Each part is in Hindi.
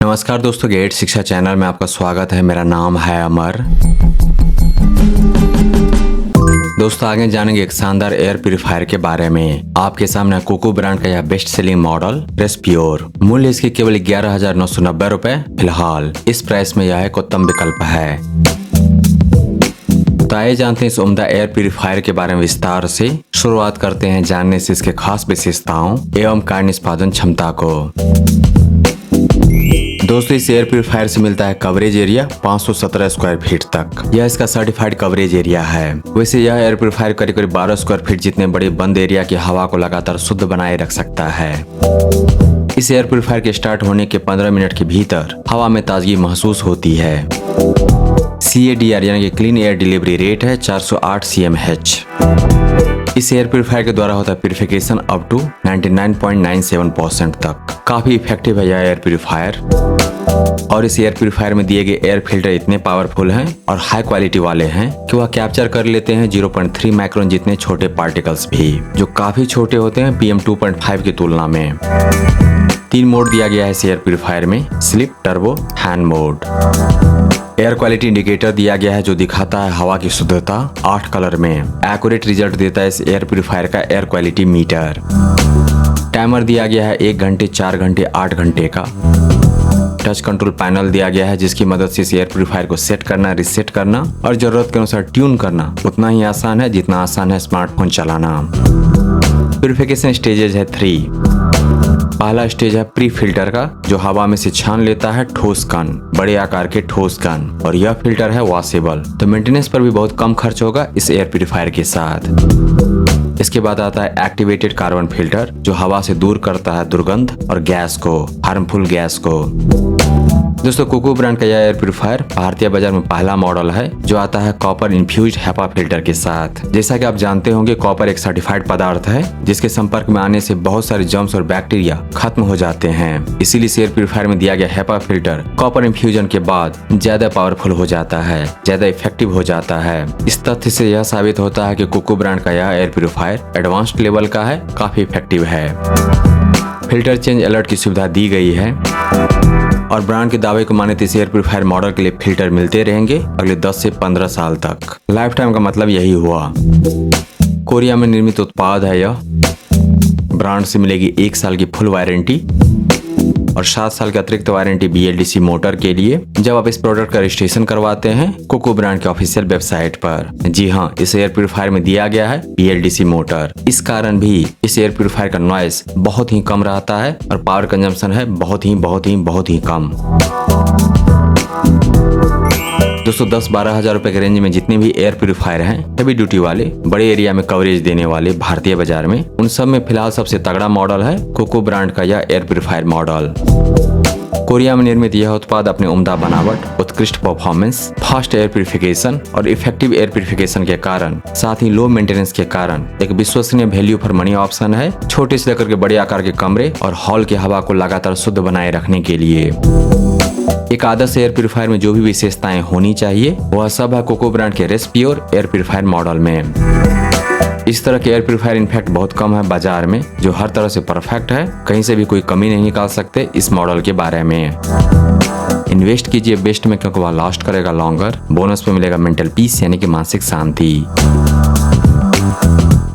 नमस्कार दोस्तों, गेट शिक्षा चैनल में आपका स्वागत है। मेरा नाम है अमर। दोस्तों आगे जानेंगे एक शानदार एयर प्यूरिफायर के बारे में। आपके सामने कोको ब्रांड का यह बेस्ट सेलिंग मॉडल रेस्प्योर। मूल्य इसकी केवल 11,990 रुपए। फिलहाल इस प्राइस में यह एक उत्तम विकल्प है। तो आइए जानते हैं इस उम्दा एयर प्यूरिफायर के बारे में विस्तार से। शुरुआत करते हैं जानने से इसके खास विशेषताओं एवं कार्य निष्पादन क्षमता को। दोस्तों इस एयर प्यूरिफायर से मिलता है कवरेज एरिया 517 स्क्वायर फीट तक। यह इसका सर्टिफाइड कवरेज एरिया है। वैसे यह एयर प्यूरिफायर करीब करीब 12 स्क्वायर फीट जितने बड़े बंद एरिया की हवा को लगातार शुद्ध बनाए रख सकता है। इस एयर प्यूरिफायर के स्टार्ट होने के 15 मिनट के भीतर हवा में ताजगी महसूस होती है। CADR यानी कि क्लीन एयर डिलीवरी रेट है 408 CMH। इस एयर प्यूरिफायर के द्वारा होता है प्यूरिफिकेशन अप टू 99.97% तक। काफी इफेक्टिव है यह एयर प्यूरिफायर। और इस एयर प्यूरिफायर में दिए गए एयर फिल्टर इतने पावरफुल हैं और हाई क्वालिटी वाले हैं कि वह कैप्चर कर लेते हैं 0.3 माइक्रोन जितने छोटे पार्टिकल्स भी, जो काफी छोटे होते हैं PM 2.5 की तुलना में। 3 मोड दिया गया है इस एयर प्यूरिफायर में, slip, turbo, hand mode. Air quality indicator दिया गया है जो दिखाता है हवा की शुद्धता 8 कलर में। एक्यूरेट रिजल्ट देता है इस एयर प्यूरिफायर का एयर क्वालिटी मीटर। टाइमर दिया गया है 1 घंटे, 4 घंटे, 8 घंटे का। टच कंट्रोल पैनल दिया गया है जिसकी मदद से इस एयर प्यूरिफायर को सेट करना, रिसेट करना और जरूरत के अनुसार ट्यून करना उतना ही आसान है जितना आसान है स्मार्टफोन चलाना। प्यूरिफिकेशन स्टेजेस है 3। पहला स्टेज है प्री फिल्टर का, जो हवा में से छान लेता है ठोस कण, बड़े आकार के ठोस कण, और यह फिल्टर है वॉशेबल, तो मेंटेनेंस पर भी बहुत कम खर्च होगा इस एयर प्यूरिफायर के साथ। इसके बाद आता है एक्टिवेटेड कार्बन फिल्टर, जो हवा से दूर करता है दुर्गंध और गैस को, हार्मफुल गैस को। दोस्तों कोको ब्रांड का यह एयर प्यूरिफायर भारतीय बाजार में पहला मॉडल है जो आता है कॉपर इन्फ्यूज्ड HEPA फिल्टर के साथ। जैसा कि आप जानते होंगे, कॉपर एक सर्टिफाइड पदार्थ है जिसके संपर्क में आने से बहुत सारे जर्म्स और बैक्टीरिया खत्म हो जाते हैं। इसीलिए इस एयर प्यूरिफायर में दिया गया HEPA फिल्टर कॉपर इन्फ्यूजन के बाद ज्यादा पावरफुल हो जाता है, ज्यादा इफेक्टिव हो जाता है। इस तथ्य से यह साबित होता है कि कोको ब्रांड का यह एयर प्यूरिफायर एडवांस्ड लेवल का है, काफी इफेक्टिव है। फिल्टर चेंज अलर्ट की सुविधा दी गई है और ब्रांड के दावे को माने तो इस एयर प्यूरिफायर मॉडल के लिए फिल्टर मिलते रहेंगे अगले 10 से 15 साल तक। लाइफ टाइम का मतलब यही हुआ। कोरिया में निर्मित उत्पाद है यह। ब्रांड से मिलेगी 1 साल की फुल वारंटी और 7 साल की अतिरिक्त वारंटी BLDC मोटर के लिए जब आप इस प्रोडक्ट का रजिस्ट्रेशन करवाते हैं कोको ब्रांड के ऑफिशियल वेबसाइट पर। जी हाँ, इस एयर प्यूरिफायर में दिया गया है BLDC मोटर। इस कारण भी इस एयर प्यूरिफायर का नॉइस बहुत ही कम रहता है और पावर कंजम्पशन है बहुत ही कम। दोस्तों 10-12 हजार रुपए के रेंज में जितने भी एयर प्यूरिफायर हैं, हेवी ड्यूटी वाले, बड़े एरिया में कवरेज देने वाले भारतीय बाजार में, उन सब में फिलहाल सबसे तगड़ा मॉडल है कोको ब्रांड का यह एयर प्यूरिफायर मॉडल। कोरिया में निर्मित यह उत्पाद अपने उम्दा बनावट, उत्कृष्ट परफॉर्मेंस, फास्ट एयर प्यूरिफिकेशन और इफेक्टिव एयर प्यूरिफिकेशन के कारण, साथ ही लो मेंटेनेंस के कारण एक विश्वसनीय वैल्यू फॉर मनी ऑप्शन है छोटे से लेकर के बड़े आकार के कमरे और हॉल की हवा को लगातार शुद्ध बनाए रखने के लिए। एक आदर्श एयर प्यूरिफायर में जो भी विशेषताएं होनी चाहिए वह सब है कोको ब्रांड के रेस्प्योर एयर प्यूरिफायर मॉडल में। इस तरह के एयर प्यूरिफायर इनफैक्ट बहुत कम है बाजार में, जो हर तरह से परफेक्ट है, कहीं से भी कोई कमी नहीं निकाल सकते इस मॉडल के बारे में। इन्वेस्ट कीजिए बेस्ट में क्योंकि वह लास्ट करेगा लॉन्गर। बोनस पे मिलेगा मेंटल पीस यानी कि मानसिक शांति।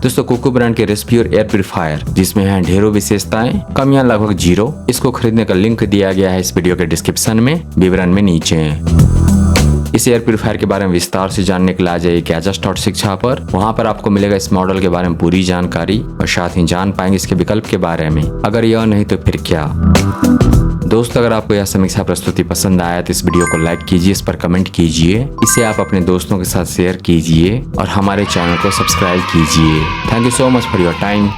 दोस्तों कोको ब्रांड के रेस्प्योर एयर प्यूरिफायर जिसमें हैं ढेरों विशेषताएं, कमियां लगभग 0। इसको खरीदने का लिंक दिया गया है इस वीडियो के डिस्क्रिप्शन में, विवरण में नीचे। इस एयर प्यूरिफायर के बारे में विस्तार से जानने के लिए आ जाइए गैजेट्स.शिक्षा पर। वहां पर आपको मिलेगा इस मॉडल के बारे में पूरी जानकारी और साथ ही जान पाएंगे इसके विकल्प के बारे में। अगर यह नहीं तो फिर क्या। दोस्तों अगर आपको यह समीक्षा प्रस्तुति पसंद आया तो इस वीडियो को लाइक कीजिए, इस पर कमेंट कीजिए, इसे आप अपने दोस्तों के साथ शेयर कीजिए और हमारे चैनल को सब्सक्राइब कीजिए। Thank you so much for your time.